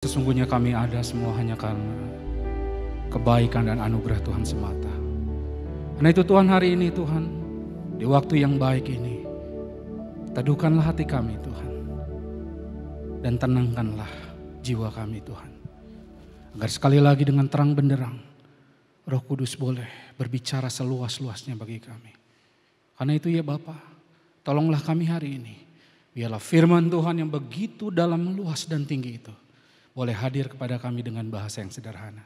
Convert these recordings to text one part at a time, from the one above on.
Sesungguhnya kami ada semua hanya karena kebaikan dan anugerah Tuhan semata. Karena itu Tuhan, hari ini Tuhan, di waktu yang baik ini, teduhkanlah hati kami Tuhan. Dan tenangkanlah jiwa kami Tuhan. Agar sekali lagi dengan terang benderang, Roh Kudus boleh berbicara seluas-luasnya bagi kami. Karena itu ya Bapa, tolonglah kami hari ini. Biarlah firman Tuhan yang begitu dalam, luas dan tinggi itu boleh hadir kepada kami dengan bahasa yang sederhana.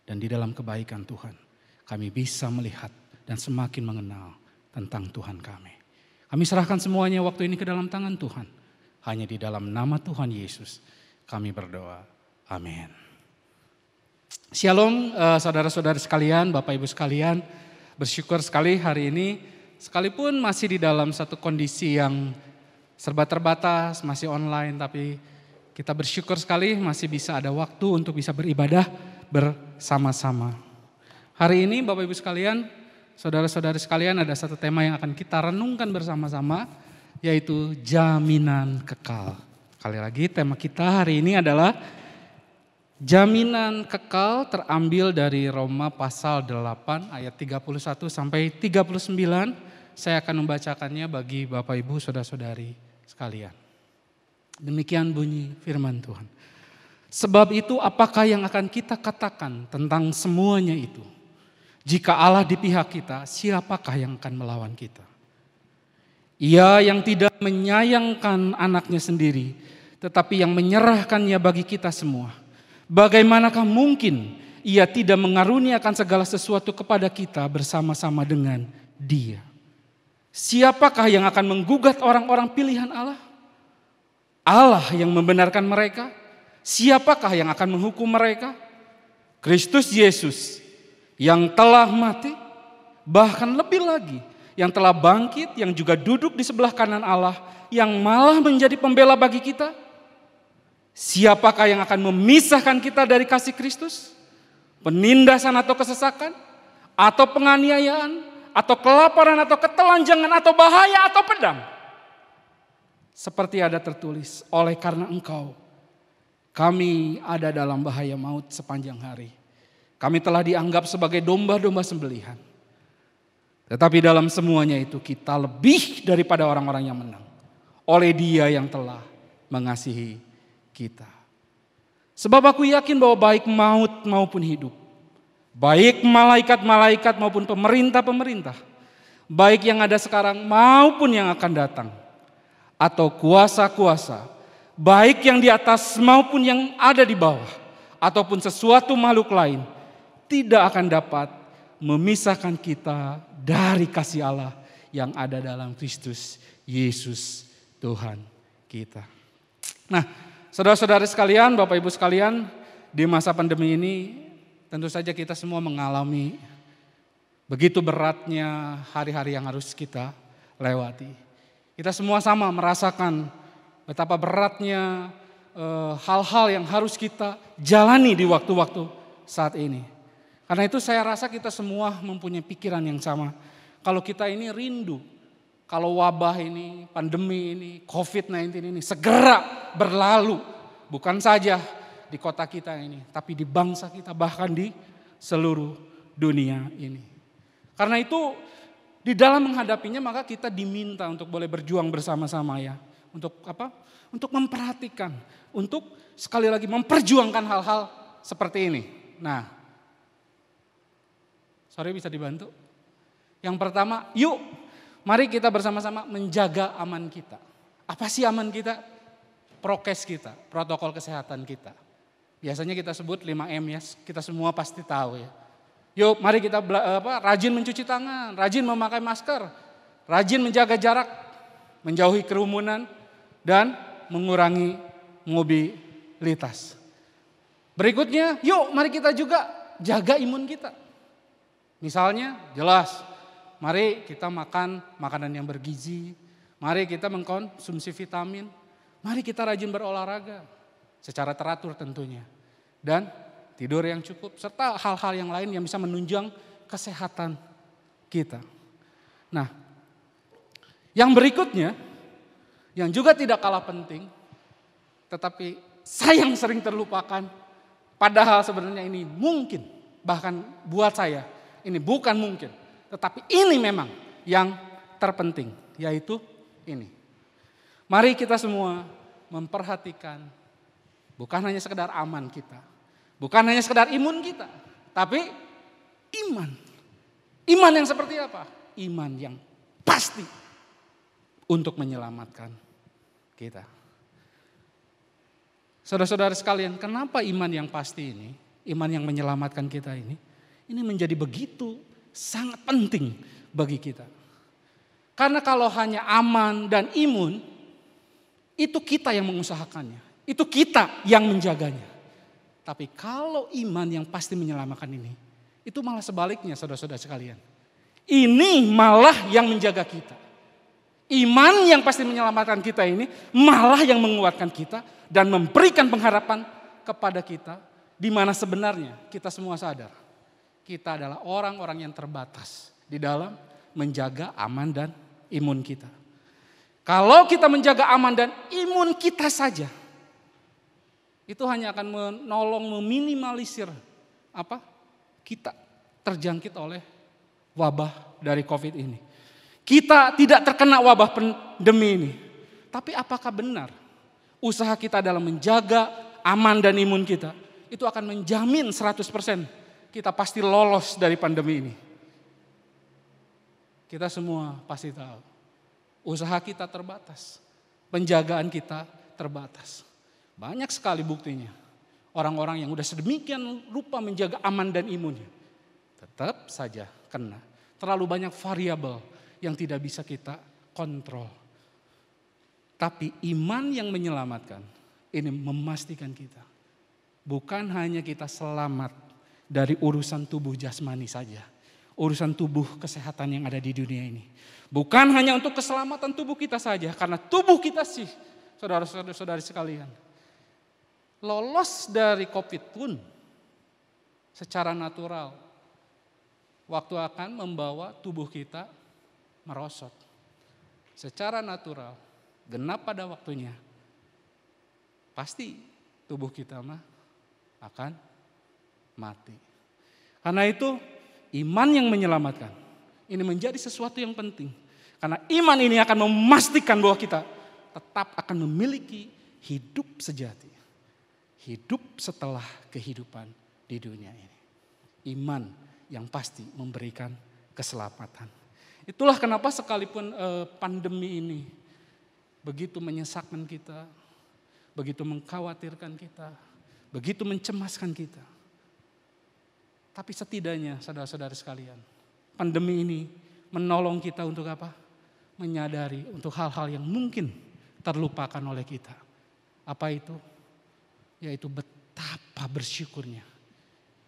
Dan di dalam kebaikan Tuhan, kami bisa melihat dan semakin mengenal tentang Tuhan kami. Kami serahkan semuanya waktu ini ke dalam tangan Tuhan. Hanya di dalam nama Tuhan Yesus kami berdoa. Amin. Shalom saudara-saudara sekalian, Bapak Ibu sekalian. Bersyukur sekali hari ini, sekalipun masih di dalam satu kondisi yang serba terbatas, masih online, tapi kita bersyukur sekali masih bisa ada waktu untuk bisa beribadah bersama-sama. Hari ini Bapak Ibu sekalian, saudara-saudari sekalian, ada satu tema yang akan kita renungkan bersama-sama, yaitu jaminan kekal. Sekali lagi tema kita hari ini adalah jaminan kekal, terambil dari Roma pasal 8 ayat 31 sampai 39. Saya akan membacakannya bagi Bapak Ibu saudara-saudari sekalian. Demikian bunyi firman Tuhan. Sebab itu apakah yang akan kita katakan tentang semuanya itu? Jika Allah di pihak kita, siapakah yang akan melawan kita? Ia yang tidak menyayangkan anaknya sendiri, tetapi yang menyerahkannya bagi kita semua. Bagaimanakah mungkin ia tidak mengaruniakan segala sesuatu kepada kita bersama-sama dengan Dia? Siapakah yang akan menggugat orang-orang pilihan Allah? Allah yang membenarkan mereka. Siapakah yang akan menghukum mereka? Kristus Yesus yang telah mati, bahkan lebih lagi yang telah bangkit, yang juga duduk di sebelah kanan Allah, yang malah menjadi pembela bagi kita. Siapakah yang akan memisahkan kita dari kasih Kristus? Penindasan atau kesesakan? Atau penganiayaan? Atau kelaparan atau ketelanjangan? Atau bahaya atau pedang? Seperti ada tertulis, oleh karena Engkau, kami ada dalam bahaya maut sepanjang hari. Kami telah dianggap sebagai domba-domba sembelihan. Tetapi dalam semuanya itu kita lebih daripada orang-orang yang menang. Oleh Dia yang telah mengasihi kita. Sebab aku yakin bahwa baik maut maupun hidup, baik malaikat-malaikat maupun pemerintah-pemerintah, baik yang ada sekarang maupun yang akan datang, atau kuasa-kuasa, baik yang di atas maupun yang ada di bawah, ataupun sesuatu makhluk lain, tidak akan dapat memisahkan kita dari kasih Allah yang ada dalam Kristus Yesus Tuhan kita. Nah, saudara-saudara sekalian, Bapak Ibu sekalian, di masa pandemi ini tentu saja kita semua mengalami begitu beratnya hari-hari yang harus kita lewati. Kita semua sama merasakan betapa beratnya hal-hal yang harus kita jalani di waktu-waktu saat ini. Karena itu saya rasa kita semua mempunyai pikiran yang sama. Kalau kita ini rindu, kalau wabah ini, pandemi ini, COVID-19 ini segera berlalu. Bukan saja di kota kita ini, tapi di bangsa kita, bahkan di seluruh dunia ini. Karena itu di dalam menghadapinya maka kita diminta untuk boleh berjuang bersama-sama ya. Untuk apa? Untuk memperhatikan, untuk sekali lagi memperjuangkan hal-hal seperti ini. Nah, sorry bisa dibantu? Yang pertama, yuk mari kita bersama-sama menjaga aman kita. Apa sih aman kita? Prokes kita, protokol kesehatan kita. Biasanya kita sebut 5M ya, kita semua pasti tahu ya. Yuk mari kita rajin mencuci tangan, rajin memakai masker, rajin menjaga jarak, menjauhi kerumunan, dan mengurangi mobilitas. Berikutnya, yuk mari kita juga jaga imun kita. Misalnya jelas, mari kita makan makanan yang bergizi, mari kita mengkonsumsi vitamin, mari kita rajin berolahraga secara teratur tentunya. Dan tidur yang cukup, serta hal-hal yang lain yang bisa menunjang kesehatan kita. Nah, yang berikutnya, yang juga tidak kalah penting, tetapi sayang sering terlupakan. Padahal sebenarnya ini mungkin, bahkan buat saya ini bukan mungkin. Tetapi ini memang yang terpenting, yaitu ini. Mari kita semua memperhatikan bukan hanya sekedar aman kita, bukan hanya sekedar imun kita, tapi iman. Iman yang seperti apa? Iman yang pasti untuk menyelamatkan kita. Saudara-saudara sekalian, kenapa iman yang pasti ini, iman yang menyelamatkan kita ini menjadi begitu sangat penting bagi kita. Karena kalau hanya aman dan imun, itu kita yang mengusahakannya, itu kita yang menjaganya. Tapi kalau iman yang pasti menyelamatkan ini, itu malah sebaliknya saudara-saudara sekalian. Ini malah yang menjaga kita. Iman yang pasti menyelamatkan kita ini malah yang menguatkan kita dan memberikan pengharapan kepada kita, di mana sebenarnya kita semua sadar kita adalah orang-orang yang terbatas di dalam menjaga aman dan imun kita. Kalau kita menjaga aman dan imun kita saja, itu hanya akan menolong meminimalisir kita terjangkit oleh wabah dari COVID ini. Kita tidak terkena wabah pandemi ini. Tapi apakah benar usaha kita dalam menjaga aman dan imun kita itu akan menjamin 100% kita pasti lolos dari pandemi ini? Kita semua pasti tahu usaha kita terbatas, penjagaan kita terbatas. Banyak sekali buktinya. Orang-orang yang udah sedemikian rupa menjaga aman dan imunnya, tetap saja kena. Terlalu banyak variabel yang tidak bisa kita kontrol. Tapi iman yang menyelamatkan ini memastikan kita. Bukan hanya kita selamat dari urusan tubuh jasmani saja. Urusan tubuh kesehatan yang ada di dunia ini. Bukan hanya untuk keselamatan tubuh kita saja. Karena tubuh kita sih, saudara-saudari sekalian, lolos dari COVID pun secara natural waktu akan membawa tubuh kita merosot. Secara natural, genap pada waktunya, pasti tubuh kita akan mati. Karena itu iman yang menyelamatkan ini menjadi sesuatu yang penting. Karena iman ini akan memastikan bahwa kita tetap akan memiliki hidup sejati. Hidup setelah kehidupan di dunia ini. Iman yang pasti memberikan keselamatan. Itulah kenapa sekalipun pandemi ini begitu menyesakkan kita, begitu mengkhawatirkan kita, begitu mencemaskan kita. Tapi setidaknya saudara-saudara sekalian, pandemi ini menolong kita untuk apa? Menyadari untuk hal-hal yang mungkin terlupakan oleh kita. Apa itu? Yaitu betapa bersyukurnya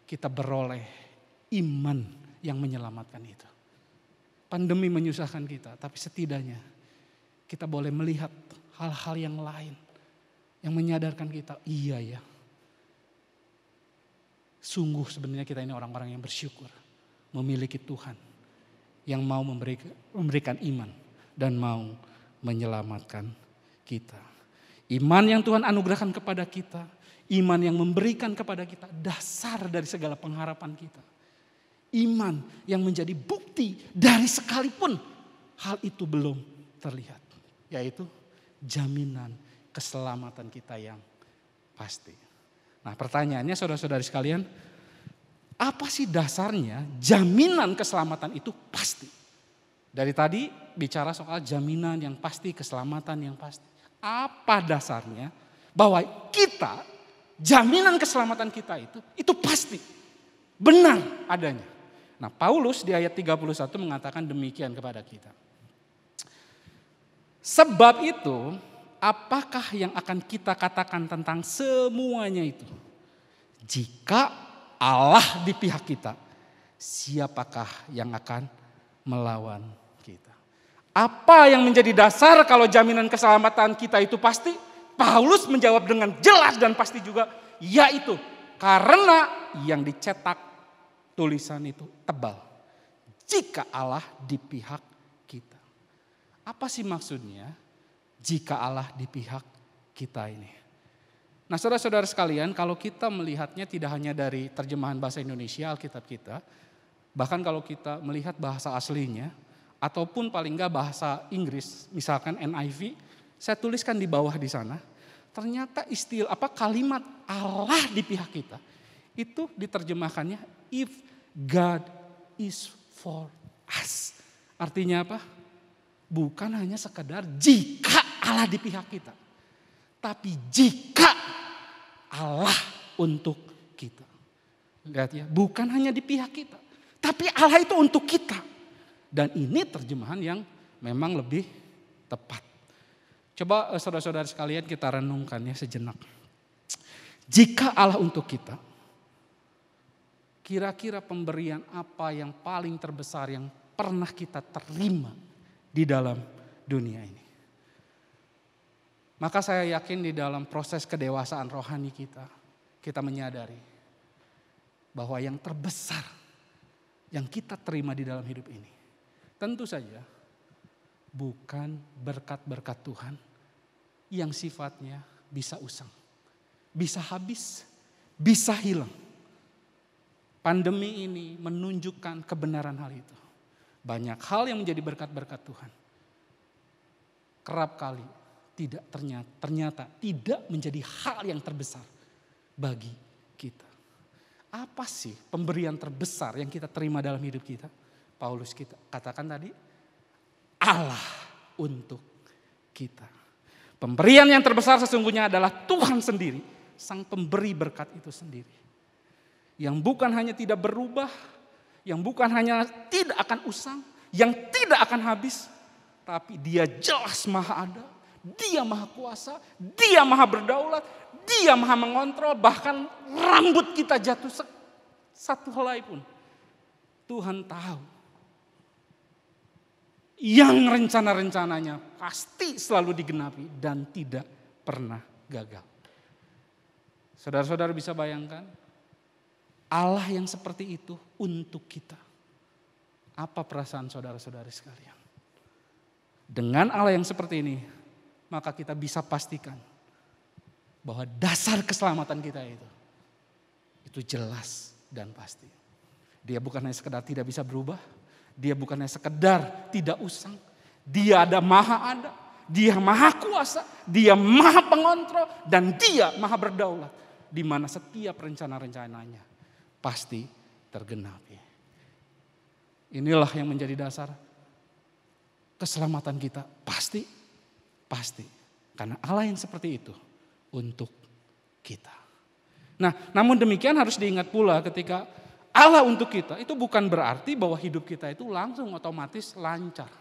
kita beroleh iman yang menyelamatkan itu. Pandemi menyusahkan kita, tapi setidaknya kita boleh melihat hal-hal yang lain yang menyadarkan kita, iya ya. Sungguh sebenarnya kita ini orang-orang yang bersyukur memiliki Tuhan yang mau memberikan iman dan mau menyelamatkan kita. Iman yang Tuhan anugerahkan kepada kita, iman yang memberikan kepada kita dasar dari segala pengharapan kita. Iman yang menjadi bukti dari sekalipun hal itu belum terlihat. Yaitu jaminan keselamatan kita yang pasti. Nah pertanyaannya saudara-saudari sekalian, apa sih dasarnya jaminan keselamatan itu pasti? Dari tadi bicara soal jaminan yang pasti, keselamatan yang pasti. Apa dasarnya bahwa kita, jaminan keselamatan kita itu pasti, benar adanya. Nah Paulus di ayat 31 mengatakan demikian kepada kita. Sebab itu, apakah yang akan kita katakan tentang semuanya itu? Jika Allah di pihak kita, siapakah yang akan melawan kita? Apa yang menjadi dasar kalau jaminan keselamatan kita itu pasti? Paulus menjawab dengan jelas dan pasti juga, yaitu karena yang dicetak tulisan itu tebal. Jika Allah di pihak kita. Apa sih maksudnya jika Allah di pihak kita ini? Nah saudara-saudara sekalian, kalau kita melihatnya tidak hanya dari terjemahan bahasa Indonesia Alkitab kita, bahkan kalau kita melihat bahasa aslinya, ataupun paling enggak bahasa Inggris, misalkan NIV, saya tuliskan di bawah di sana, ternyata kalimat Allah di pihak kita, itu diterjemahkannya if God is for us. Artinya apa? Bukan hanya sekedar jika Allah di pihak kita, tapi jika Allah untuk kita. Lihat ya, bukan hanya di pihak kita, tapi Allah itu untuk kita. Dan ini terjemahan yang memang lebih tepat. Coba saudara-saudara sekalian kita renungkannya sejenak. Jika Allah untuk kita, kira-kira pemberian apa yang paling terbesar yang pernah kita terima di dalam dunia ini? Maka saya yakin di dalam proses kedewasaan rohani kita menyadari bahwa yang terbesar yang kita terima di dalam hidup ini, tentu saja bukan berkat-berkat Tuhan yang sifatnya bisa usang, bisa habis, bisa hilang. Pandemi ini menunjukkan kebenaran hal itu. Banyak hal yang menjadi berkat-berkat Tuhan, kerap kali ternyata tidak menjadi hal yang terbesar bagi kita. Apa sih pemberian terbesar yang kita terima dalam hidup kita? Paulus kita katakan tadi, Allah untuk kita. Pemberian yang terbesar sesungguhnya adalah Tuhan sendiri, sang pemberi berkat itu sendiri. Yang bukan hanya tidak berubah, yang bukan hanya tidak akan usang, yang tidak akan habis, tapi Dia jelas maha ada, Dia maha kuasa, Dia maha berdaulat, Dia maha mengontrol, bahkan rambut kita jatuh satu helai pun Tuhan tahu. Yang rencana-rencananya pasti selalu digenapi dan tidak pernah gagal. Saudara-saudara bisa bayangkan Allah yang seperti itu untuk kita. Apa perasaan saudara-saudari sekalian? Dengan Allah yang seperti ini, maka kita bisa pastikan bahwa dasar keselamatan kita itu jelas dan pasti. Dia bukan hanya sekedar tidak bisa berubah, Dia bukan hanya sekedar tidak usang, Dia maha ada, Dia maha kuasa, Dia maha pengontrol, dan Dia maha berdaulat. Di mana setiap rencana-rencananya pasti tergenapi. Inilah yang menjadi dasar keselamatan kita, pasti. Karena Allah yang seperti itu untuk kita. Nah, namun demikian harus diingat pula ketika Allah untuk kita, itu bukan berarti bahwa hidup kita itu langsung otomatis lancar.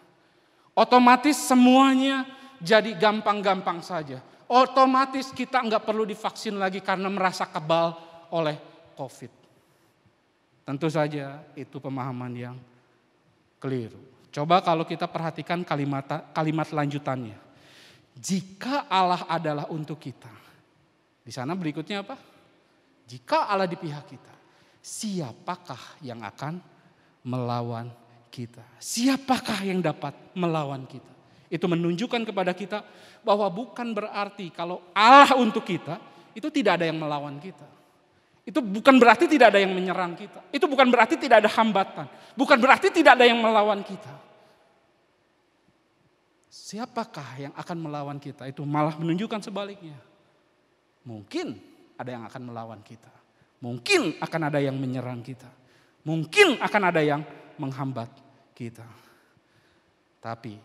Otomatis semuanya jadi gampang-gampang saja. Otomatis kita nggak perlu divaksin lagi karena merasa kebal oleh COVID. Tentu saja itu pemahaman yang keliru. Coba kalau kita perhatikan kalimat lanjutannya. Jika Allah adalah untuk kita. Di sana berikutnya apa? Jika Allah di pihak kita, siapakah yang akan melawan kita? Siapakah yang dapat melawan kita? Itu menunjukkan kepada kita bahwa bukan berarti kalau Allah untuk kita, itu tidak ada yang melawan kita. Itu bukan berarti tidak ada yang menyerang kita. Itu bukan berarti tidak ada hambatan. Bukan berarti tidak ada yang melawan kita. Siapakah yang akan melawan kita? Itu malah menunjukkan sebaliknya. Mungkin ada yang akan melawan kita. Mungkin akan ada yang menyerang kita. Mungkin akan ada yang menghambat kita. Tapi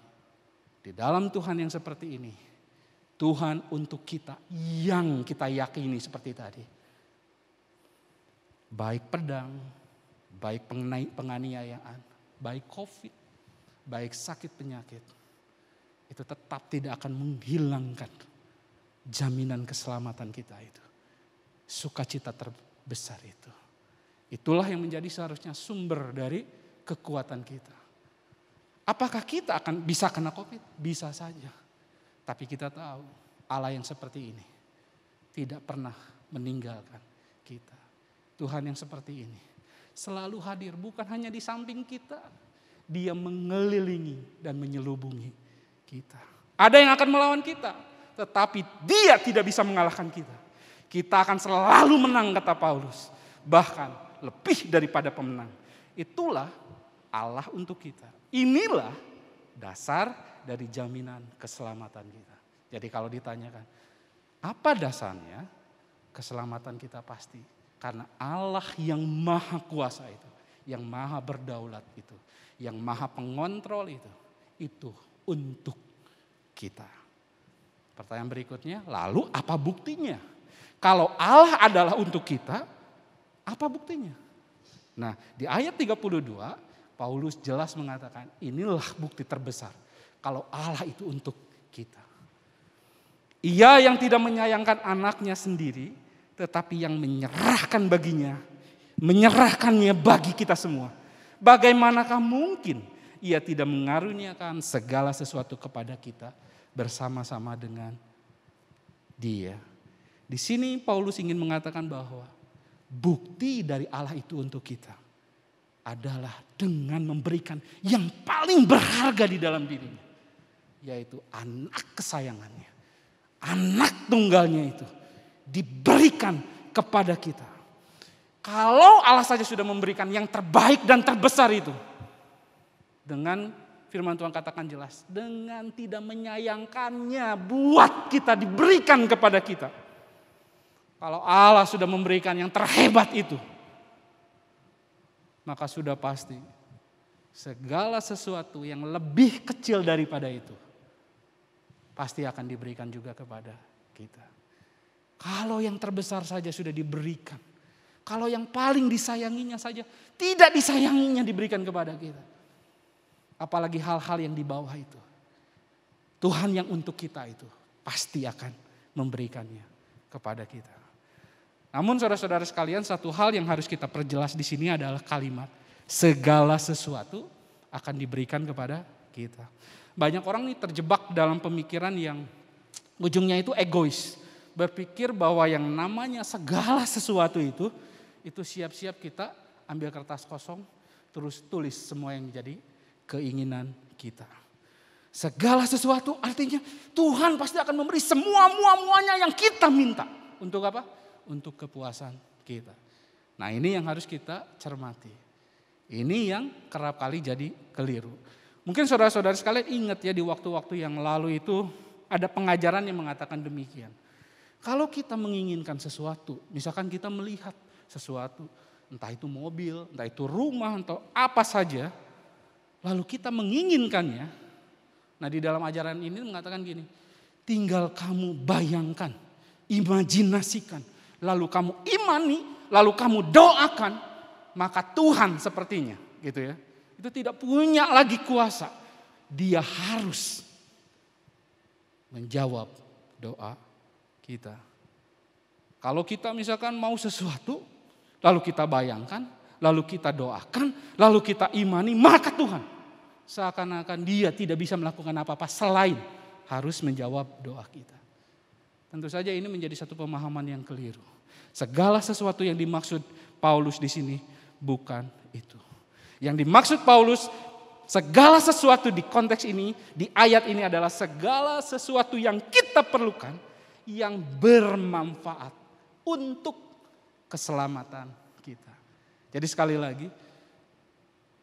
di dalam Tuhan yang seperti ini, Tuhan untuk kita yang kita yakini seperti tadi. Baik pedang, baik penganiayaan, baik COVID, baik sakit penyakit. Itu tetap tidak akan menghilangkan jaminan keselamatan kita itu. Sukacita terbesar itu. Itulah yang menjadi seharusnya sumber dari kekuatan kita. Apakah kita akan bisa kena COVID? Bisa saja. Tapi kita tahu Allah yang seperti ini tidak pernah meninggalkan kita. Tuhan yang seperti ini selalu hadir, bukan hanya di samping kita. Dia mengelilingi dan menyelubungi kita. Ada yang akan melawan kita, tetapi Dia tidak bisa mengalahkan kita. Kita akan selalu menang, kata Paulus. Bahkan lebih daripada pemenang. Itulah Allah untuk kita. Inilah dasar dari jaminan keselamatan kita. Jadi kalau ditanyakan, apa dasarnya? Keselamatan kita pasti. Karena Allah yang maha kuasa itu, yang maha berdaulat itu, yang maha pengontrol itu untuk kita. Pertanyaan berikutnya, lalu apa buktinya? Kalau Allah adalah untuk kita, apa buktinya? Nah, di ayat 32, Paulus jelas mengatakan, inilah bukti terbesar kalau Allah itu untuk kita. Ia yang tidak menyayangkan anaknya sendiri, tetapi yang menyerahkan baginya, menyerahkannya bagi kita semua. Bagaimanakah mungkin ia tidak mengaruniakan segala sesuatu kepada kita bersama-sama dengan Dia. Di sini Paulus ingin mengatakan bahwa bukti dari Allah itu untuk kita adalah dengan memberikan yang paling berharga di dalam dirinya, yaitu anak kesayangannya, anak tunggalnya itu diberikan kepada kita. Kalau Allah saja sudah memberikan yang terbaik dan terbesar itu, dengan firman Tuhan katakan jelas, dengan tidak menyayangkannya buat kita, diberikan kepada kita. Kalau Allah sudah memberikan yang terhebat itu, maka sudah pasti segala sesuatu yang lebih kecil daripada itu pasti akan diberikan juga kepada kita. Kalau yang terbesar saja sudah diberikan, kalau yang paling disayanginya saja tidak disayanginya diberikan kepada kita, apalagi hal-hal yang di bawah itu. Tuhan yang untuk kita itu pasti akan memberikannya kepada kita. Namun saudara-saudara sekalian, satu hal yang harus kita perjelas di sini adalah kalimat segala sesuatu akan diberikan kepada kita. Banyak orang nih terjebak dalam pemikiran yang ujungnya itu egois. Berpikir bahwa yang namanya segala sesuatu itu siap-siap kita ambil kertas kosong, terus tulis semua yang menjadi keinginan kita. Segala sesuatu artinya Tuhan pasti akan memberi semua-muanya yang kita minta. Untuk apa? Untuk kepuasan kita. Nah, ini yang harus kita cermati. Ini yang kerap kali jadi keliru. Mungkin saudara-saudara sekalian ingat ya, di waktu-waktu yang lalu itu ada pengajaran yang mengatakan demikian. Kalau kita menginginkan sesuatu, misalkan kita melihat sesuatu, entah itu mobil, entah itu rumah, atau apa saja, lalu kita menginginkannya. Nah, di dalam ajaran ini mengatakan gini, tinggal kamu bayangkan, imajinasikan, lalu kamu imani, lalu kamu doakan, maka Tuhan sepertinya, gitu ya. Itu tidak punya lagi kuasa. Dia harus menjawab doa kita. Kalau kita misalkan mau sesuatu, lalu kita bayangkan, lalu kita doakan, lalu kita imani, maka Tuhan seakan-akan Dia tidak bisa melakukan apa-apa selain harus menjawab doa kita. Tentu saja ini menjadi satu pemahaman yang keliru. Segala sesuatu yang dimaksud Paulus di sini bukan itu. Yang dimaksud Paulus, segala sesuatu di konteks ini, di ayat ini adalah segala sesuatu yang kita perlukan, yang bermanfaat untuk keselamatan kita. Jadi sekali lagi,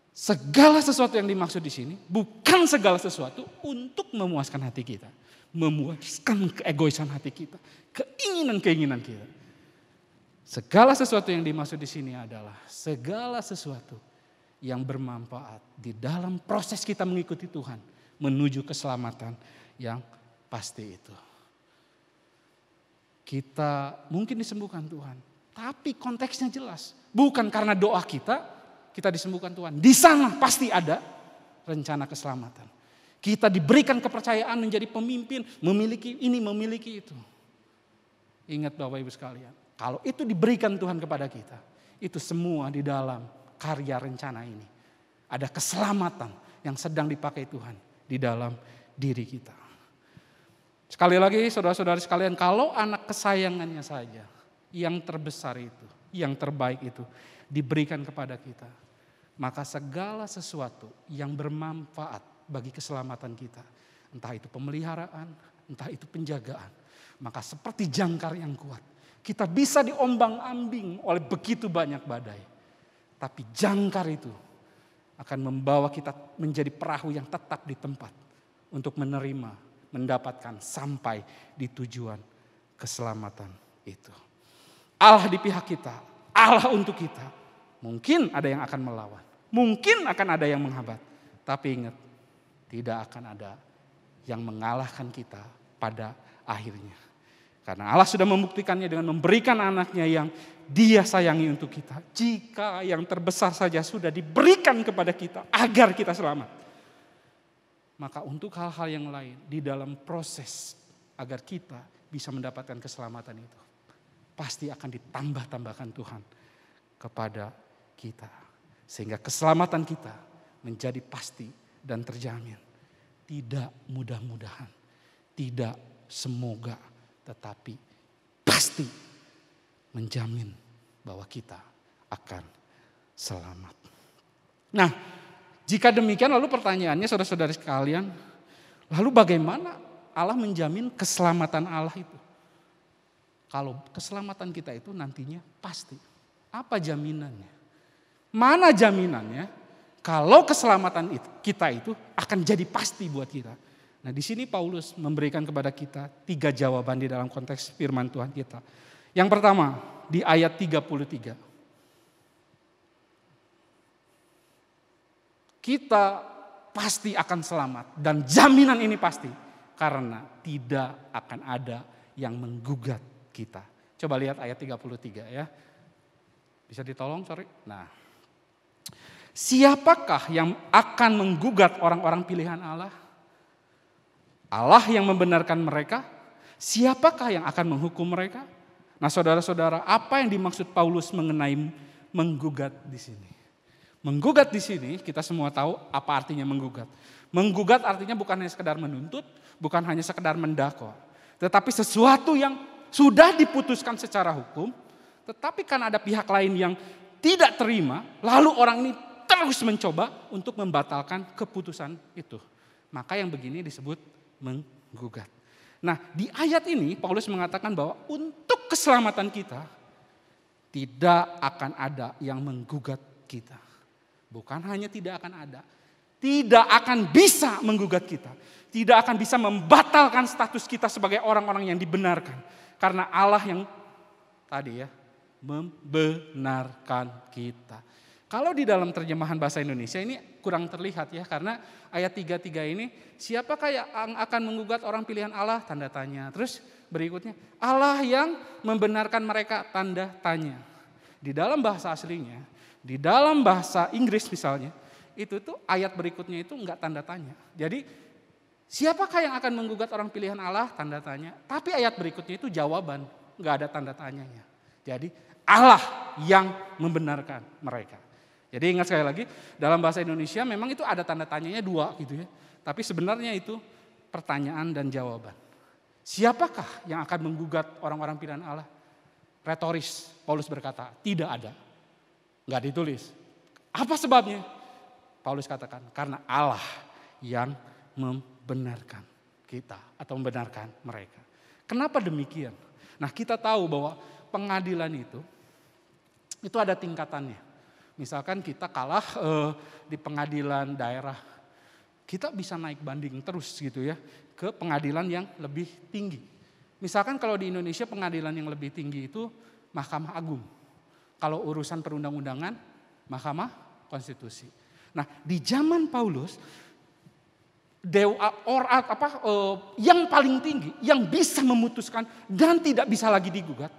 segala sesuatu yang dimaksud di sini bukan segala sesuatu untuk memuaskan hati kita, memuaskan keegoisan hati kita, keinginan-keinginan kita. Segala sesuatu yang dimaksud di sini adalah segala sesuatu yang bermanfaat di dalam proses kita mengikuti Tuhan menuju keselamatan yang pasti itu. Kita mungkin disembuhkan Tuhan, tapi konteksnya jelas. Bukan karena doa kita disembuhkan Tuhan. Di sana pasti ada rencana keselamatan. Kita diberikan kepercayaan menjadi pemimpin, memiliki ini, memiliki itu. Ingat Bapak Ibu sekalian, kalau itu diberikan Tuhan kepada kita, itu semua di dalam karya rencana ini. Ada keselamatan yang sedang dipakai Tuhan di dalam diri kita. Sekali lagi saudara-saudara sekalian, kalau anak kesayangannya saja yang terbesar itu, yang terbaik itu diberikan kepada kita, maka segala sesuatu yang bermanfaat bagi keselamatan kita, entah itu pemeliharaan, entah itu penjagaan, maka seperti jangkar yang kuat, Kita bisa diombang-ambing oleh begitu banyak badai. Tapi jangkar itu akan membawa kita menjadi perahu yang tetap di tempat untuk menerima, mendapatkan sampai di tujuan keselamatan itu. Allah di pihak kita, Allah untuk kita. Mungkin ada yang akan melawan, mungkin akan ada yang menghambat. Tapi ingat, tidak akan ada yang mengalahkan kita pada akhirnya. Karena Allah sudah membuktikannya dengan memberikan anaknya yang Dia sayangi untuk kita. Jika yang terbesar saja sudah diberikan kepada kita agar kita selamat. Maka untuk hal-hal yang lain di dalam proses agar kita bisa mendapatkan keselamatan itu. Pasti akan ditambah-tambahkan Tuhan kepada kita. Sehingga keselamatan kita menjadi pasti dan terjamin. Tidak mudah-mudahan, tidak semoga, tetapi pasti menjamin bahwa kita akan selamat. Nah, jika demikian lalu pertanyaannya saudara-saudara sekalian, lalu bagaimana Allah menjamin keselamatan Allah itu? Kalau keselamatan kita itu nantinya pasti, apa jaminannya? Mana jaminannya kalau keselamatan kita itu akan jadi pasti buat kita? Nah, di sini Paulus memberikan kepada kita 3 jawaban di dalam konteks firman Tuhan kita. Yang pertama, di ayat 33. Kita pasti akan selamat dan jaminan ini pasti karena tidak akan ada yang menggugat kita. Coba lihat ayat 33 ya. Bisa ditolong, sorry. Nah, siapakah yang akan menggugat orang-orang pilihan Allah? Allah yang membenarkan mereka. Siapakah yang akan menghukum mereka? Nah, saudara-saudara, apa yang dimaksud Paulus mengenai menggugat di sini? Menggugat di sini kita semua tahu apa artinya menggugat. Menggugat artinya bukan hanya sekedar menuntut, bukan hanya sekedar mendakwa, tetapi sesuatu yang sudah diputuskan secara hukum, tetapi kan ada pihak lain yang tidak terima, lalu orang ini terus mencoba untuk membatalkan keputusan itu. Maka yang begini disebut menggugat. Nah, di ayat ini Paulus mengatakan bahwa untuk keselamatan kita tidak akan ada yang menggugat kita. Bukan hanya tidak akan ada, tidak akan bisa menggugat kita. Tidak akan bisa membatalkan status kita sebagai orang-orang yang dibenarkan. Karena Allah yang tadi ya, membenarkan kita. Kalau di dalam terjemahan bahasa Indonesia ini kurang terlihat ya, karena ayat 33 ini siapakah yang akan menggugat orang pilihan Allah? Tanda tanya. Terus berikutnya Allah yang membenarkan mereka? Tanda tanya. Di dalam bahasa aslinya, di dalam bahasa Inggris misalnya, itu tuh ayat berikutnya itu enggak tanda tanya. Jadi siapakah yang akan menggugat orang pilihan Allah? Tanda tanya. Tapi ayat berikutnya itu jawaban, enggak ada tanda tanyanya. Jadi Allah yang membenarkan mereka. Jadi ingat sekali lagi, dalam bahasa Indonesia memang itu ada tanda tanyanya 2 gitu ya. Tapi sebenarnya itu pertanyaan dan jawaban. Siapakah yang akan menggugat orang-orang pilihan Allah? Retoris, Paulus berkata, tidak ada. Enggak ditulis. Apa sebabnya? Paulus katakan, karena Allah yang membenarkan kita atau membenarkan mereka. Kenapa demikian? Nah, kita tahu bahwa pengadilan itu ada tingkatannya. Misalkan kita kalah di pengadilan daerah, kita bisa naik banding terus gitu ya ke pengadilan yang lebih tinggi. Misalkan kalau di Indonesia pengadilan yang lebih tinggi itu Mahkamah Agung. Kalau urusan perundang-undangan, Mahkamah Konstitusi. Nah, di zaman Paulus, yang paling tinggi, yang bisa memutuskan dan tidak bisa lagi digugat,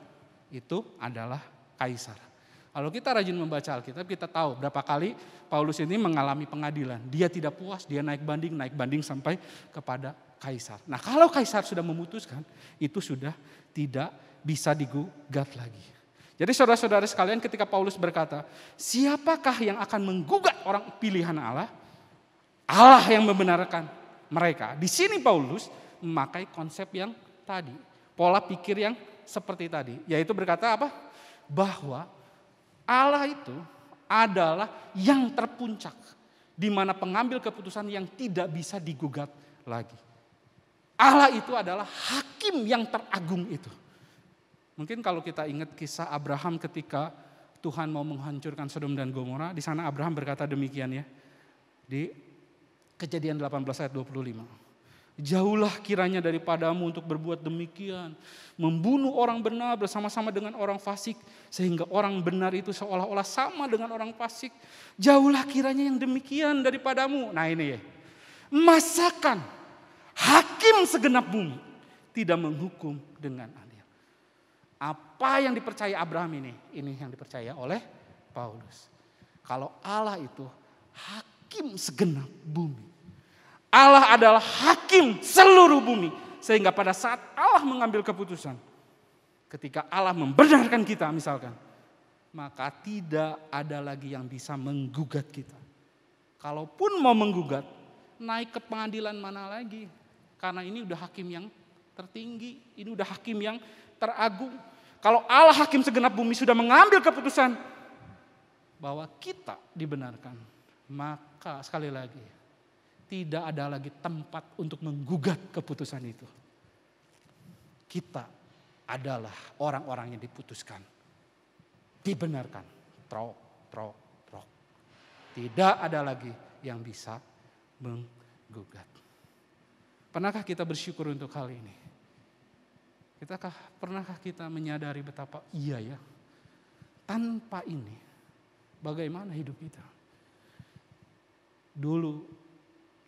itu adalah Kaisar. Kalau kita rajin membaca Alkitab, kita tahu berapa kali Paulus ini mengalami pengadilan. Dia tidak puas, dia naik banding sampai kepada Kaisar. Nah, kalau Kaisar sudah memutuskan, itu sudah tidak bisa digugat lagi. Jadi saudara-saudara sekalian, ketika Paulus berkata, siapakah yang akan menggugat orang pilihan Allah? Allah yang membenarkan mereka. Di sini Paulus memakai konsep yang tadi, pola pikir yang seperti tadi, yaitu berkata apa? Bahwa Allah itu adalah yang terpuncak, di mana pengambil keputusan yang tidak bisa digugat lagi. Allah itu adalah hakim yang teragung itu. Mungkin kalau kita ingat kisah Abraham ketika Tuhan mau menghancurkan Sodom dan Gomora, di sana Abraham berkata demikian ya. Di Kejadian 18 ayat 25. Jauhlah kiranya daripadamu untuk berbuat demikian. Membunuh orang benar bersama-sama dengan orang fasik. Sehingga orang benar itu seolah-olah sama dengan orang fasik. Jauhlah kiranya yang demikian daripadamu. Nah ini ya. Masakan hakim segenap bumi tidak menghukum dengan adil. Apa yang dipercaya Abraham ini yang dipercaya oleh Paulus. Kalau Allah itu hakim segenap bumi. Allah adalah hakim seluruh bumi. Sehingga pada saat Allah mengambil keputusan, ketika Allah membenarkan kita misalkan, maka tidak ada lagi yang bisa menggugat kita. Kalaupun mau menggugat, naik ke pengadilan mana lagi? Karena ini udah hakim yang tertinggi, ini udah hakim yang teragung. Kalau Allah hakim segenap bumi sudah mengambil keputusan bahwa kita dibenarkan, maka sekali lagi tidak ada lagi tempat untuk menggugat keputusan itu. Kita adalah orang-orang yang diputuskan, dibenarkan, trok. Tidak ada lagi yang bisa menggugat. Pernahkah kita bersyukur untuk hal ini? Pernahkah kita menyadari betapa iya ya, tanpa ini bagaimana hidup kita? Dulu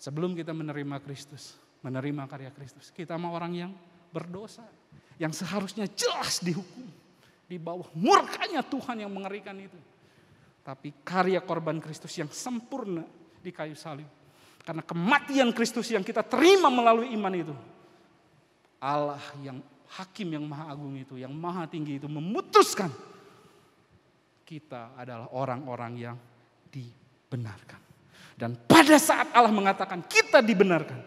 sebelum kita menerima Kristus, menerima karya Kristus, kita mah orang yang berdosa, yang seharusnya jelas dihukum, di bawah murkanya Tuhan yang mengerikan itu. Tapi karya korban Kristus yang sempurna di kayu salib, karena kematian Kristus yang kita terima melalui iman itu, Allah yang hakim yang maha agung itu, yang maha tinggi itu memutuskan kita adalah orang-orang yang dibenarkan. Dan pada saat Allah mengatakan kita dibenarkan,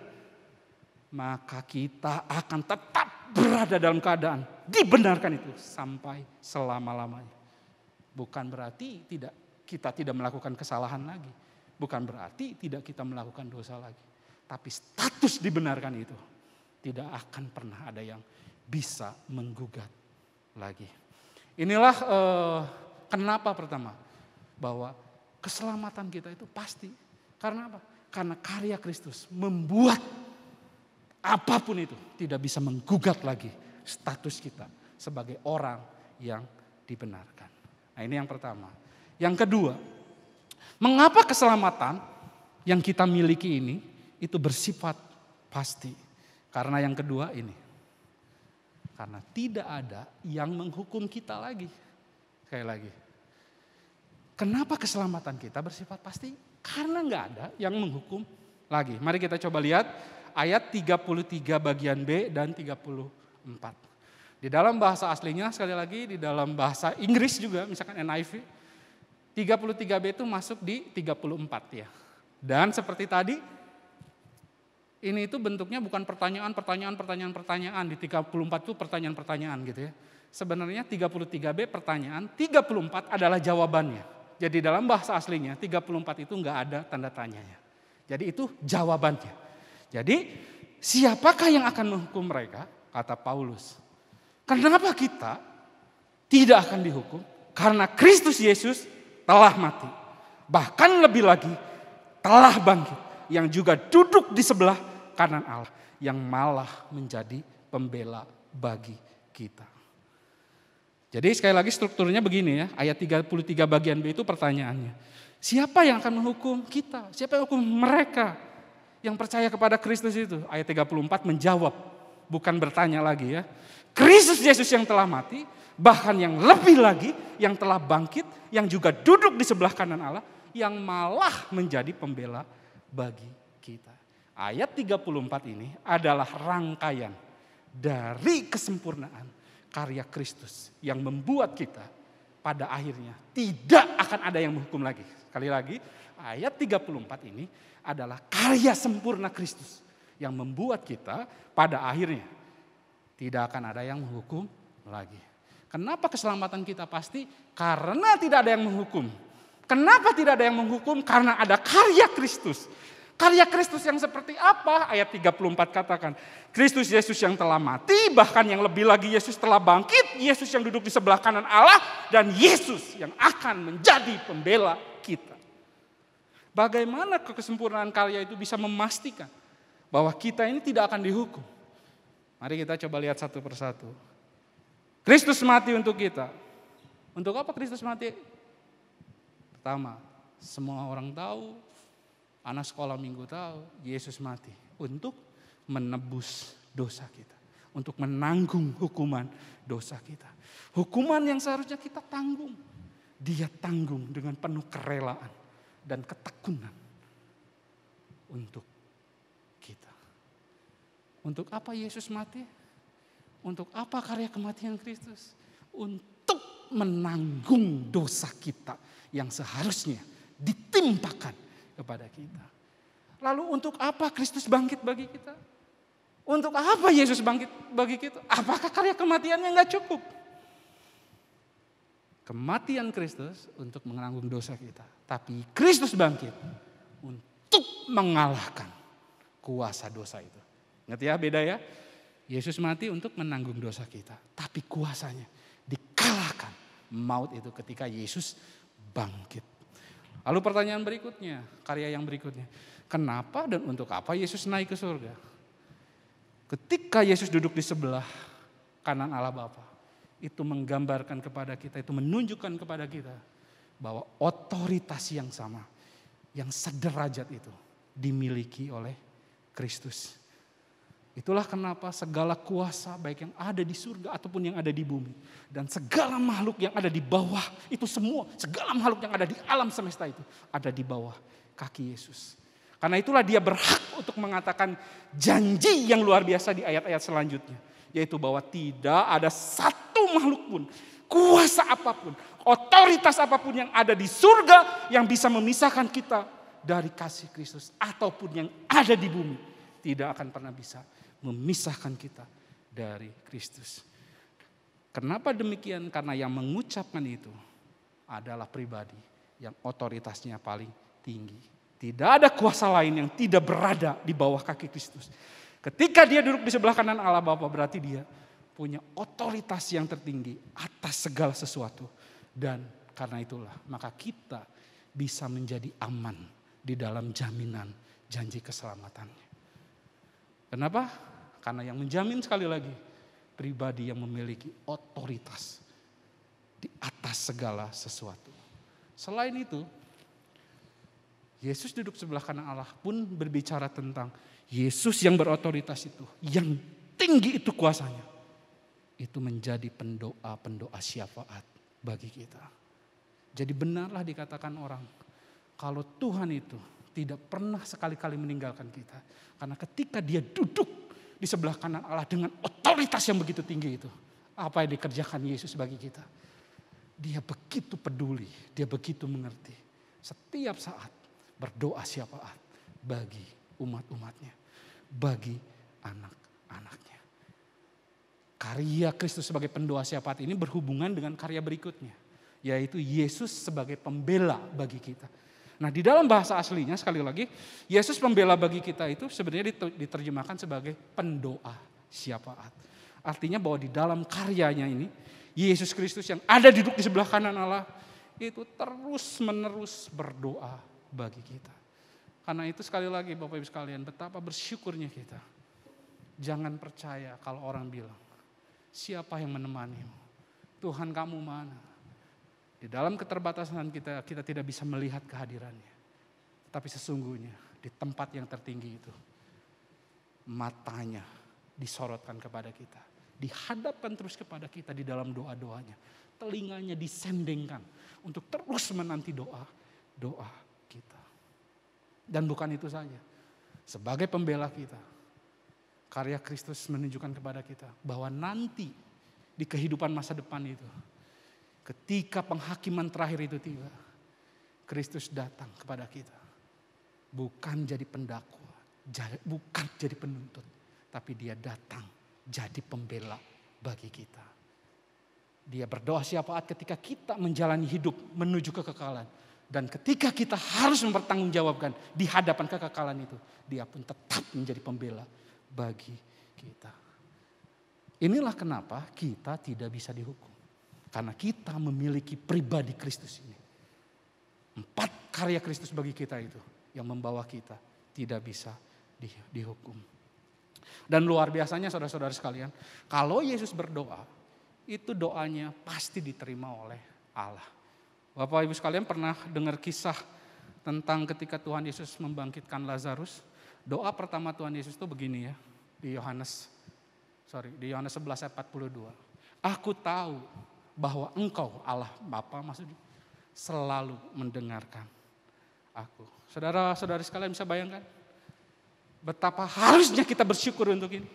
maka kita akan tetap berada dalam keadaan dibenarkan itu sampai selama-lamanya. Bukan berarti kita tidak melakukan kesalahan lagi. Bukan berarti tidak kita melakukan dosa lagi. Tapi status dibenarkan itu tidak akan pernah ada yang bisa menggugat lagi. Inilah kenapa pertama bahwa keselamatan kita itu pasti. Karena apa? Karena karya Kristus membuat apapun itu tidak bisa menggugat lagi status kita sebagai orang yang dibenarkan. Nah ini yang pertama. Yang kedua, mengapa keselamatan yang kita miliki ini itu bersifat pasti? Karena yang kedua ini. Karena tidak ada yang menghukum kita lagi. Sekali lagi. Kenapa keselamatan kita bersifat pasti? Karena nggak ada yang menghukum lagi. Mari kita coba lihat ayat 33 bagian B dan 34. Di dalam bahasa aslinya sekali lagi, di dalam bahasa Inggris juga misalkan NIV. 33B itu masuk di 34 ya. Dan seperti tadi, ini itu bentuknya bukan pertanyaan. Di 34 itu pertanyaan gitu ya. Sebenarnya 33B pertanyaan, 34 adalah jawabannya. Jadi dalam bahasa aslinya 34 itu enggak ada tanda tanyanya. Jadi itu jawabannya. Jadi siapakah yang akan menghukum mereka? Kata Paulus. Kenapa kita tidak akan dihukum? Karena Kristus Yesus telah mati. Bahkan lebih lagi telah bangkit. Yang juga duduk di sebelah kanan Allah, yang malah menjadi pembela bagi kita. Jadi sekali lagi strukturnya begini ya, ayat 33 bagian B itu pertanyaannya. Siapa yang akan menghukum kita? Siapa yang menghukum mereka yang percaya kepada Kristus itu? Ayat 34 menjawab, bukan bertanya lagi ya. Kristus Yesus yang telah mati, bahkan yang lebih lagi yang telah bangkit, yang juga duduk di sebelah kanan Allah, yang malah menjadi pembela bagi kita. Ayat 34 ini adalah rangkaian dari kesempurnaan karya Kristus yang membuat kita pada akhirnya tidak akan ada yang menghukum lagi. Sekali lagi, ayat 34 ini adalah karya sempurna Kristus yang membuat kita pada akhirnya tidak akan ada yang menghukum lagi. Kenapa keselamatan kita pasti? Karena tidak ada yang menghukum. Kenapa tidak ada yang menghukum? Karena ada karya Kristus. Karya Kristus yang seperti apa? Ayat 34 katakan, Kristus Yesus yang telah mati, bahkan yang lebih lagi Yesus telah bangkit, Yesus yang duduk di sebelah kanan Allah, dan Yesus yang akan menjadi pembela kita. Bagaimana kesempurnaan karya itu bisa memastikan bahwa kita ini tidak akan dihukum? Mari kita coba lihat satu persatu. Kristus mati untuk kita. Untuk apa Kristus mati? Pertama, semua orang tahu, anak sekolah minggu tahu, Yesus mati untuk menebus dosa kita. Untuk menanggung hukuman dosa kita. Hukuman yang seharusnya kita tanggung. Dia tanggung dengan penuh kerelaan dan ketekunan untuk kita. Untuk apa Yesus mati? Untuk apa karya kematian Kristus? Untuk menanggung dosa kita yang seharusnya ditimpakan kepada kita. Lalu untuk apa Kristus bangkit bagi kita? Untuk apa Yesus bangkit bagi kita? Apakah karya kematiannya nggak cukup? Kematian Kristus untuk menanggung dosa kita. Tapi Kristus bangkit untuk mengalahkan kuasa dosa itu. Ngerti ya beda ya? Yesus mati untuk menanggung dosa kita. Tapi kuasanya dikalahkan maut itu ketika Yesus bangkit. Lalu pertanyaan berikutnya, karya yang berikutnya. Kenapa dan untuk apa Yesus naik ke surga? Ketika Yesus duduk di sebelah kanan Allah Bapa, itu menggambarkan kepada kita, itu menunjukkan kepada kita bahwa otoritas yang sama, yang sederajat itu dimiliki oleh Kristus. Itulah kenapa segala kuasa baik yang ada di surga ataupun yang ada di bumi. Dan segala makhluk yang ada di bawah itu semua. Segala makhluk yang ada di alam semesta itu ada di bawah kaki Yesus. Karena itulah dia berhak untuk mengatakan janji yang luar biasa di ayat-ayat selanjutnya. Yaitu bahwa tidak ada satu makhluk pun, kuasa apapun, otoritas apapun yang ada di surga yang bisa memisahkan kita dari kasih Kristus. Ataupun yang ada di bumi tidak akan pernah bisa memisahkan kita dari Kristus. Kenapa demikian? Karena yang mengucapkan itu adalah pribadi yang otoritasnya paling tinggi. Tidak ada kuasa lain yang tidak berada di bawah kaki Kristus. Ketika dia duduk di sebelah kanan Allah Bapa, berarti dia punya otoritas yang tertinggi atas segala sesuatu. Dan karena itulah maka kita bisa menjadi aman di dalam jaminan janji keselamatannya. Kenapa? Karena yang menjamin sekali lagi pribadi yang memiliki otoritas di atas segala sesuatu. Selain itu, Yesus duduk sebelah kanan Allah pun berbicara tentang Yesus yang berotoritas itu, yang tinggi itu kuasanya. Itu menjadi pendoa syafaat bagi kita. Jadi benarlah dikatakan orang, kalau Tuhan itu tidak pernah sekali-kali meninggalkan kita. Karena ketika dia duduk di sebelah kanan Allah dengan otoritas yang begitu tinggi itu. Apa yang dikerjakan Yesus bagi kita? Dia begitu peduli, dia begitu mengerti. Setiap saat berdoa syafaat bagi umat-umatnya. Bagi anak-anaknya. Karya Kristus sebagai pendoa syafaat ini berhubungan dengan karya berikutnya. Yaitu Yesus sebagai pembela bagi kita. Nah di dalam bahasa aslinya sekali lagi, Yesus pembela bagi kita itu sebenarnya diterjemahkan sebagai pendoa syafaat. Artinya bahwa di dalam karyanya ini, Yesus Kristus yang ada duduk di sebelah kanan Allah, itu terus menerus berdoa bagi kita. Karena itu sekali lagi Bapak Ibu sekalian, betapa bersyukurnya kita. Jangan percaya kalau orang bilang, siapa yang menemanimu? Tuhan kamu mana? Di dalam keterbatasan kita tidak bisa melihat kehadirannya. Tapi sesungguhnya di tempat yang tertinggi itu, matanya disorotkan kepada kita. Dihadapkan terus kepada kita di dalam doa-doanya. Telinganya disendengkan untuk terus menanti doa kita. Dan bukan itu saja. Sebagai pembela kita, karya Kristus menunjukkan kepada kita bahwa nanti di kehidupan masa depan itu, ketika penghakiman terakhir itu tiba, Kristus datang kepada kita. Bukan jadi pendakwa, bukan jadi penuntut, tapi dia datang jadi pembela bagi kita. Dia berdoa syafaat ketika kita menjalani hidup menuju kekekalan. Dan ketika kita harus mempertanggungjawabkan di hadapan kekekalan itu, dia pun tetap menjadi pembela bagi kita. Inilah kenapa kita tidak bisa dihukum. Karena kita memiliki pribadi Kristus ini. 4 karya Kristus bagi kita itu yang membawa kita tidak bisa dihukum. Dan luar biasanya saudara-saudara sekalian, kalau Yesus berdoa, itu doanya pasti diterima oleh Allah. Bapak Ibu sekalian pernah dengar kisah tentang ketika Tuhan Yesus membangkitkan Lazarus? Doa pertama Tuhan Yesus itu begini ya, di Yohanes 11 ayat 42. Aku tahu bahwa Engkau Allah Bapa maksudnya selalu mendengarkan aku. Saudara-saudari sekalian bisa bayangkan betapa harusnya kita bersyukur untuk ini.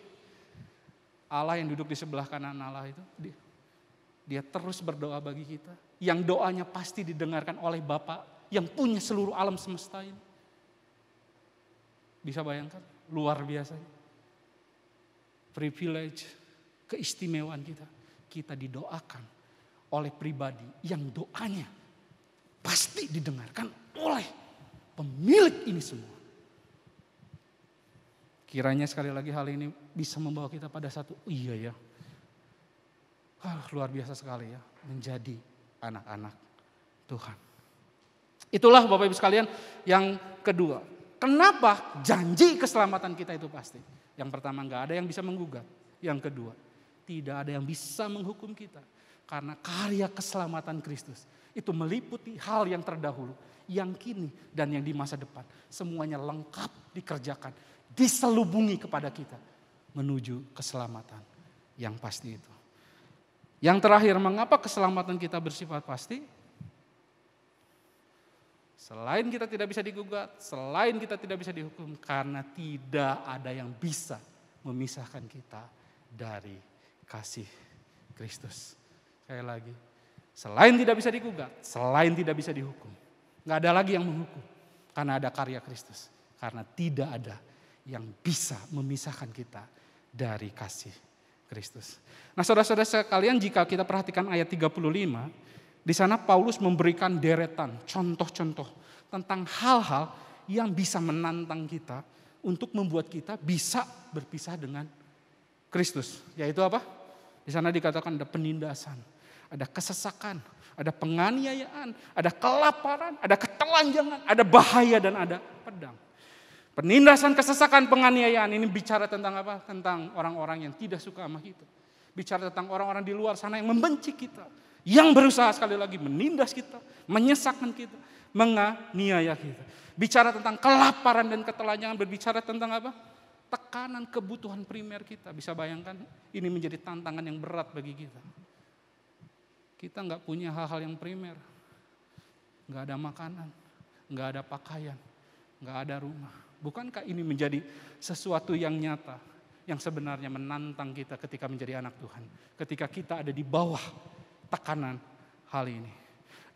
Allah yang duduk di sebelah kanan Allah itu, dia terus berdoa bagi kita. Yang doanya pasti didengarkan oleh Bapa yang punya seluruh alam semesta ini. Bisa bayangkan, luar biasa. Privilege, keistimewaan kita. Kita didoakan oleh pribadi yang doanya pasti didengarkan oleh pemilik ini semua. Kiranya sekali lagi hal ini bisa membawa kita pada satu, iya ya. Luar biasa sekali ya, menjadi anak-anak Tuhan. Itulah Bapak Ibu sekalian yang kedua. Kenapa janji keselamatan kita itu pasti? Yang pertama, gak ada yang bisa menggugat. Yang kedua, tidak ada yang bisa menghukum kita. Karena karya keselamatan Kristus itu meliputi hal yang terdahulu, yang kini dan yang di masa depan. Semuanya lengkap dikerjakan, diselubungi kepada kita menuju keselamatan yang pasti itu. Yang terakhir, mengapa keselamatan kita bersifat pasti? Selain kita tidak bisa digugat, selain kita tidak bisa dihukum, karena tidak ada yang bisa memisahkan kita dari kasih Kristus. Sekali lagi, selain tidak bisa digugat, selain tidak bisa dihukum, nggak ada lagi yang menghukum, karena ada karya Kristus. Karena tidak ada yang bisa memisahkan kita dari kasih Kristus. Nah saudara-saudara sekalian, jika kita perhatikan ayat 35, di sana Paulus memberikan deretan contoh-contoh tentang hal-hal yang bisa menantang kita untuk membuat kita bisa berpisah dengan Kristus. Yaitu apa? Di sana dikatakan ada penindasan, ada kesesakan, ada penganiayaan, ada kelaparan, ada ketelanjangan, ada bahaya dan ada pedang. Penindasan, kesesakan, penganiayaan ini bicara tentang apa? Tentang orang-orang yang tidak suka sama kita. Bicara tentang orang-orang di luar sana yang membenci kita. Yang berusaha sekali lagi menindas kita, menyesakkan kita, menganiaya kita. Bicara tentang kelaparan dan ketelanjangan, berbicara tentang apa? Tekanan kebutuhan primer kita. Bisa bayangkan ini menjadi tantangan yang berat bagi kita. Kita gak punya hal-hal yang primer. Gak ada makanan, gak ada pakaian, gak ada rumah. Bukankah ini menjadi sesuatu yang nyata, yang sebenarnya menantang kita ketika menjadi anak Tuhan. Ketika kita ada di bawah tekanan hal ini.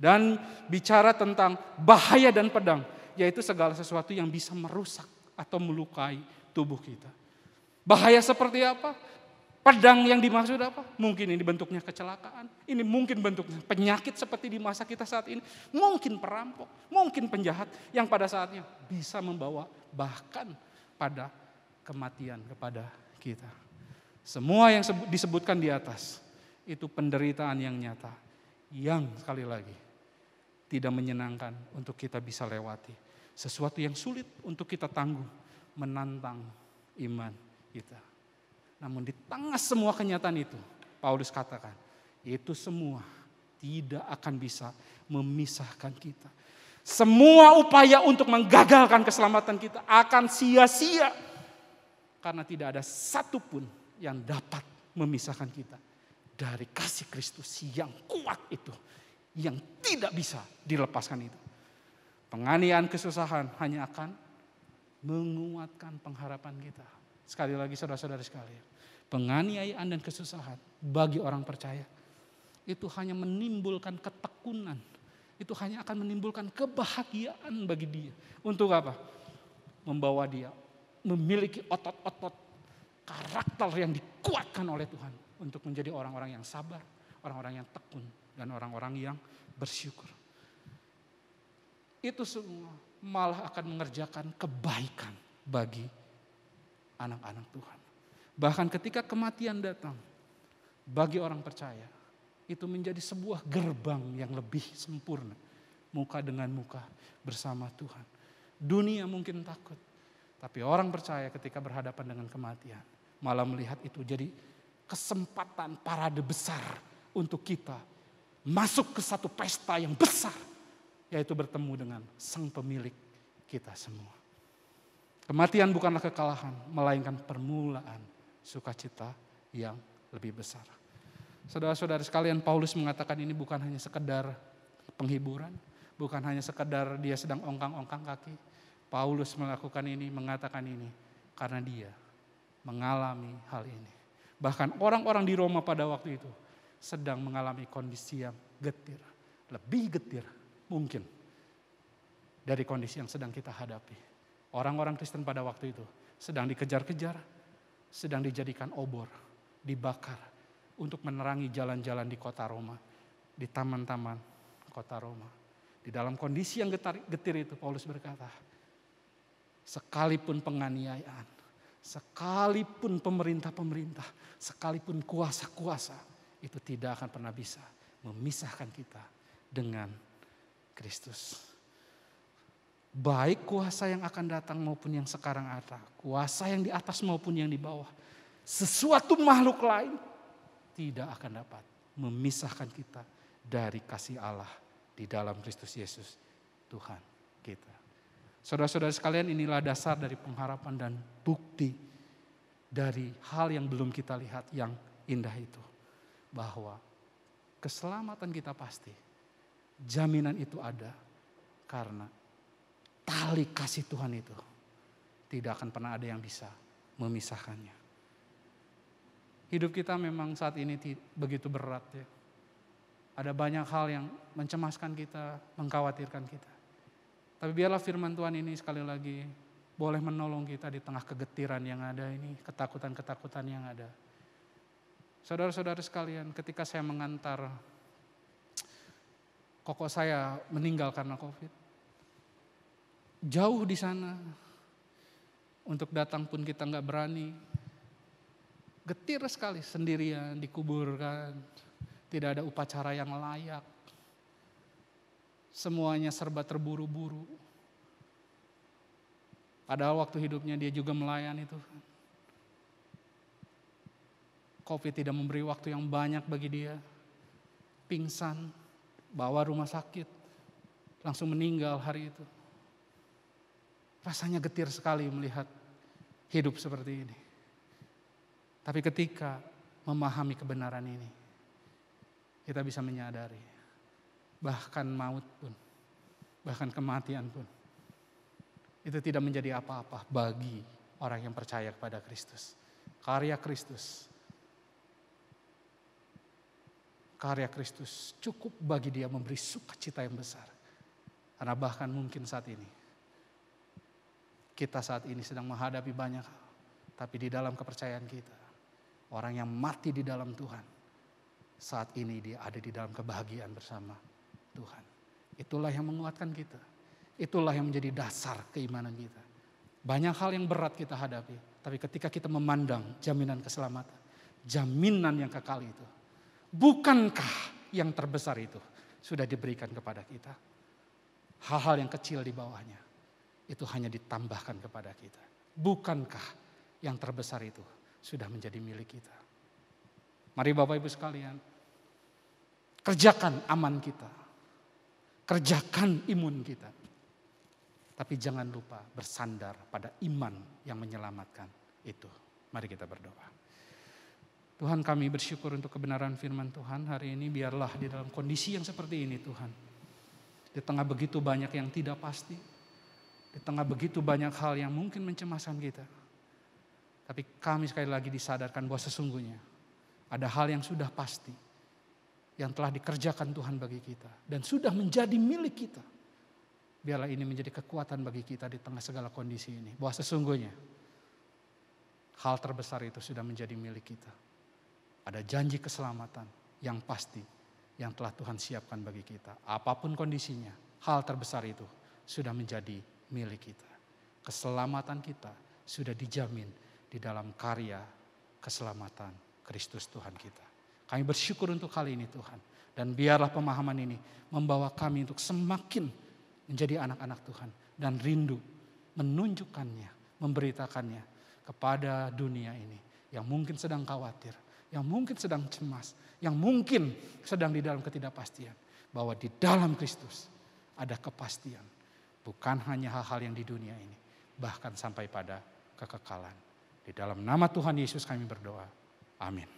Dan bicara tentang bahaya dan pedang, yaitu segala sesuatu yang bisa merusak atau melukai tubuh kita. Bahaya seperti apa? Pedang yang dimaksud apa? Mungkin ini bentuknya kecelakaan. Ini mungkin bentuknya penyakit seperti di masa kita saat ini. Mungkin perampok, mungkin penjahat yang pada saatnya bisa membawa bahkan pada kematian kepada kita. Semua yang disebutkan di atas itu penderitaan yang nyata. Yang sekali lagi tidak menyenangkan untuk kita bisa lewati. Sesuatu yang sulit untuk kita tanggung, menantang iman kita. Namun di tengah semua kenyataan itu, Paulus katakan, itu semua tidak akan bisa memisahkan kita. Semua upaya untuk menggagalkan keselamatan kita akan sia-sia. Karena tidak ada satupun yang dapat memisahkan kita dari kasih Kristus yang kuat itu. Yang tidak bisa dilepaskan itu. Penganiayaan, kesusahan hanya akan menguatkan pengharapan kita. Sekali lagi saudara-saudara sekalian, penganiayaan dan kesusahan bagi orang percaya itu hanya menimbulkan ketekunan. Itu hanya akan menimbulkan kebahagiaan bagi dia. Untuk apa? Membawa dia memiliki otot-otot karakter yang dikuatkan oleh Tuhan. Untuk menjadi orang-orang yang sabar, orang-orang yang tekun, dan orang-orang yang bersyukur. itu semua malah akan mengerjakan kebaikan bagi anak-anak Tuhan. Bahkan ketika kematian datang bagi orang percaya, itu menjadi sebuah gerbang yang lebih sempurna. Muka dengan muka bersama Tuhan. Dunia mungkin takut, tapi orang percaya ketika berhadapan dengan kematian malah melihat itu jadi kesempatan parade besar untuk kita masuk ke satu pesta yang besar, yaitu bertemu dengan Sang Pemilik kita semua. Kematian bukanlah kekalahan, melainkan permulaan sukacita yang lebih besar. Saudara-saudara sekalian, Paulus mengatakan ini bukan hanya sekedar penghiburan, bukan hanya sekedar dia sedang ongkang-ongkang kaki. Paulus melakukan ini, mengatakan ini karena dia mengalami hal ini. Bahkan orang-orang di Roma pada waktu itu sedang mengalami kondisi yang getir, lebih getir mungkin dari kondisi yang sedang kita hadapi. Orang-orang Kristen pada waktu itu sedang dikejar-kejar, sedang dijadikan obor, dibakar untuk menerangi jalan-jalan di kota Roma, di taman-taman kota Roma. Di dalam kondisi yang getir itu Paulus berkata, sekalipun penganiayaan, sekalipun pemerintah-pemerintah, sekalipun kuasa-kuasa, itu tidak akan pernah bisa memisahkan kita dengan Kristus. Baik kuasa yang akan datang maupun yang sekarang ada, kuasa yang di atas maupun yang di bawah, sesuatu makhluk lain tidak akan dapat memisahkan kita dari kasih Allah di dalam Kristus Yesus Tuhan kita. Saudara-saudara sekalian, inilah dasar dari pengharapan dan bukti dari hal yang belum kita lihat yang indah itu. Bahwa keselamatan kita pasti, jaminan itu ada karena tali kasih Tuhan itu tidak akan pernah ada yang bisa memisahkannya. Hidup kita memang saat ini begitu berat ya. Ada banyak hal yang mencemaskan kita, mengkhawatirkan kita. Tapi biarlah firman Tuhan ini sekali lagi boleh menolong kita di tengah kegetiran yang ada ini, ketakutan-ketakutan yang ada. Saudara-saudara sekalian, ketika saya mengantar koko saya meninggal karena COVID, jauh di sana, untuk datang pun kita nggak berani. Getir sekali, sendirian dikuburkan, tidak ada upacara yang layak. Semuanya serba terburu-buru. Padahal waktu hidupnya dia juga melayani Tuhan. COVID tidak memberi waktu yang banyak bagi dia. Pingsan, bawa rumah sakit, langsung meninggal hari itu. Rasanya getir sekali melihat hidup seperti ini. Tapi ketika memahami kebenaran ini, kita bisa menyadari bahkan maut pun, bahkan kematian pun, itu tidak menjadi apa-apa bagi orang yang percaya kepada Kristus. Karya Kristus cukup bagi dia memberi sukacita yang besar. Karena bahkan mungkin saat ini, kita saat ini sedang menghadapi banyak hal. Tapi di dalam kepercayaan kita, orang yang mati di dalam Tuhan, saat ini dia ada di dalam kebahagiaan bersama Tuhan. Itulah yang menguatkan kita. Itulah yang menjadi dasar keimanan kita. Banyak hal yang berat kita hadapi. Tapi ketika kita memandang jaminan keselamatan, jaminan yang kekal itu, bukankah yang terbesar itu sudah diberikan kepada kita? Hal-hal yang kecil di bawahnya, itu hanya ditambahkan kepada kita. Bukankah yang terbesar itu sudah menjadi milik kita? Mari Bapak Ibu sekalian, kerjakan aman kita. Kerjakan imun kita. Tapi jangan lupa bersandar pada iman yang menyelamatkan itu. Mari kita berdoa. Tuhan, kami bersyukur untuk kebenaran firman Tuhan hari ini. Biarlah di dalam kondisi yang seperti ini Tuhan, di tengah begitu banyak yang tidak pasti, di tengah begitu banyak hal yang mungkin mencemaskan kita, tapi kami sekali lagi disadarkan bahwa sesungguhnya ada hal yang sudah pasti, yang telah dikerjakan Tuhan bagi kita dan sudah menjadi milik kita. Biarlah ini menjadi kekuatan bagi kita di tengah segala kondisi ini, bahwa sesungguhnya hal terbesar itu sudah menjadi milik kita. Ada janji keselamatan yang pasti yang telah Tuhan siapkan bagi kita. Apapun kondisinya, hal terbesar itu sudah menjadi milik kita. Keselamatan kita sudah dijamin di dalam karya keselamatan Kristus Tuhan kita. Kami bersyukur untuk hal ini Tuhan. Dan biarlah pemahaman ini membawa kami untuk semakin menjadi anak-anak Tuhan. Dan rindu menunjukkannya, memberitakannya kepada dunia ini. Yang mungkin sedang khawatir, yang mungkin sedang cemas, yang mungkin sedang di dalam ketidakpastian. Bahwa di dalam Kristus ada kepastian. Bukan hanya hal-hal yang di dunia ini, bahkan sampai pada kekekalan. Di dalam nama Tuhan Yesus kami berdoa. Amin.